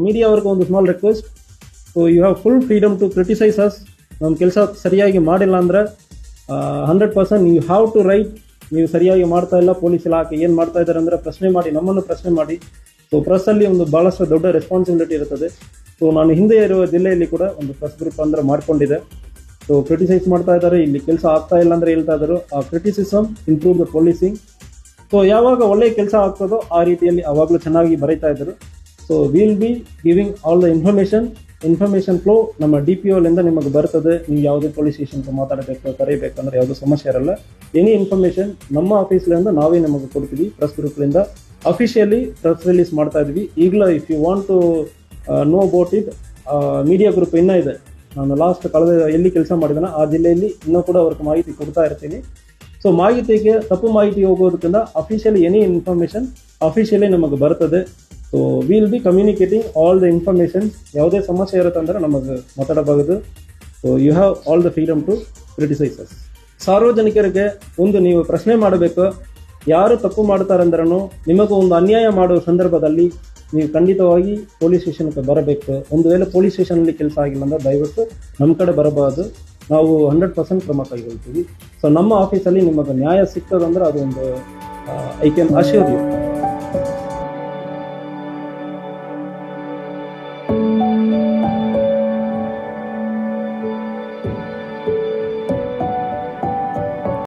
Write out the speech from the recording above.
Media ಅವ್ರಿಗೆ ಒಂದು small request. So you have full freedom to criticise us. ನಮ್ಮ ಕೆಲಸ ಸರಿಯಾಗಿ ಮಾಡಿಲ್ಲ ಅಂದರೆ 100% ಯು ಹ್ಯಾವ್ ಟು ರೈಟ್. ನೀವು ಸರಿಯಾಗಿ ಮಾಡ್ತಾ ಇಲ್ಲ, ಪೊಲೀಸ್ ಇಲಾಖೆ ಏನು ಮಾಡ್ತಾ ಇದ್ದಾರೆ ಅಂದರೆ ಪ್ರಶ್ನೆ ಮಾಡಿ, ನಮ್ಮನ್ನು ಪ್ರಶ್ನೆ ಮಾಡಿ. ಸೊ ಪ್ರೆಸ್ಸಲ್ಲಿ ಒಂದು ಭಾಳಷ್ಟು ದೊಡ್ಡ ರೆಸ್ಪಾನ್ಸಿಬಿಲಿಟಿ ಇರುತ್ತದೆ. ಸೊ ನಾನು ಹಿಂದೆ ಇರುವ ಜಿಲ್ಲೆಯಲ್ಲಿ ಕೂಡ ಒಂದು ಪ್ರೆಸ್ ಗ್ರೂಪ್ ಅಂದರೆ ಮಾಡ್ಕೊಂಡಿದ್ದೆ. ಸೊ ಕ್ರಿಟಿಸೈಸ್ ಮಾಡ್ತಾ ಇದ್ದಾರೆ, ಇಲ್ಲಿ ಕೆಲಸ ಆಗ್ತಾ ಇಲ್ಲ ಅಂದರೆ ಹೇಳ್ತಾ ಇದ್ದಾರೆ. ಆ criticism improve the policing. So ಯಾವಾಗ ಒಳ್ಳೆಯ ಕೆಲಸ ಆಗ್ತದೋ ಆ ರೀತಿಯಲ್ಲಿ ಅವಾಗಲೂ ಚೆನ್ನಾಗಿ ಬರೀತಾ ಇದ್ದರು. So will B giving all the information flow ನಮ್ಮ DPOಲಿಂದ ನಿಮಗೆ ಬರ್ತದೆ. ನೀವು ಯಾವುದೇ ಪೊಲೀಸ್ ಸ್ಟೇಷನ್ಗೆ ಮಾತಾಡಬೇಕು, ಕರೀಬೇಕಂದ್ರೆ ಯಾವುದೂ ಸಮಸ್ಯೆ ಇರಲ್ಲ. ಎನಿ ಇನ್ಫಾರ್ಮೇಷನ್ ನಮ್ಮ ಆಫೀಸ್ಲಿಂದ ನಾವೇ ನಿಮಗೆ ಕೊಡ್ತೀವಿ. ಪ್ರೆಸ್ ಗ್ರೂಪ್ಲಿಂದ ಅಫಿಷಿಯಲಿ ಪ್ರೆಸ್ ರಿಲೀಸ್ ಮಾಡ್ತಾ ಇದ್ವಿ. ಈಗಲೂ if you want to know about it, media group ಇನ್ನೂ ಇದೆ. ನಾನು ಲಾಸ್ಟ್ ಕಳೆದ ಎಲ್ಲಿ ಕೆಲಸ ಮಾಡಿದಾನೆ ಆ ಜಿಲ್ಲೆಯಲ್ಲಿ ಇನ್ನೂ ಕೂಡ ಅವ್ರಿಗೆ ಮಾಹಿತಿ ಕೊಡ್ತಾ ಇರ್ತೀನಿ. ಸೊ ಮಾಹಿತಿಗೆ ತಪ್ಪು ಮಾಹಿತಿ ಹೋಗೋದಕ್ಕಿಂತ ಅಫಿಷಿಯಲಿ ಎನಿ ಇನ್ಫಾರ್ಮೇಷನ್ ಅಫಿಷಿಯಲಿ ನಮಗೆ ಬರ್ತದೆ. So will be communicating all the information. ಯಾವುದೇ ಸಮಸ್ಯೆ ಇರುತ್ತೆ ಅಂದರೆ ನಮಗೆ ಮಾತಾಡಬಹುದು. So you have all the freedom to criticise us. ಸಾರ್ವಜನಿಕರಿಗೆ ಒಂದು ನೀವು ಪ್ರಶ್ನೆ ಮಾಡಬೇಕು. ಯಾರು ತಪ್ಪು ಮಾಡ್ತಾರಂದ್ರೂ ನಿಮಗೂ ಒಂದು ಅನ್ಯಾಯ ಮಾಡುವ ಸಂದರ್ಭದಲ್ಲಿ ನೀವು ಖಂಡಿತವಾಗಿ ಪೊಲೀಸ್ ಸ್ಟೇಷನ್ಗೆ ಬರಬೇಕು. ಒಂದು ವೇಳೆ ಪೊಲೀಸ್ ಸ್ಟೇಷನಲ್ಲಿ ಕೆಲಸ ಆಗಿಲ್ಲ ಅಂದರೆ ದಯವಿಟ್ಟು ನಮ್ಮ ಕಡೆ ಬರಬಾರ್ದು. ನಾವು 100% ಕ್ರಮ ಕೈಗೊಳ್ತೀವಿ. ಸೊ ನಮ್ಮ ಆಫೀಸಲ್ಲಿ ನಿಮಗೆ ನ್ಯಾಯ ಸಿಗ್ತದಂದ್ರೆ ಅದು ಒಂದು ಐ ಕ್ಯಾನ್ ಅಶ್ಯೂರ್ ಯು.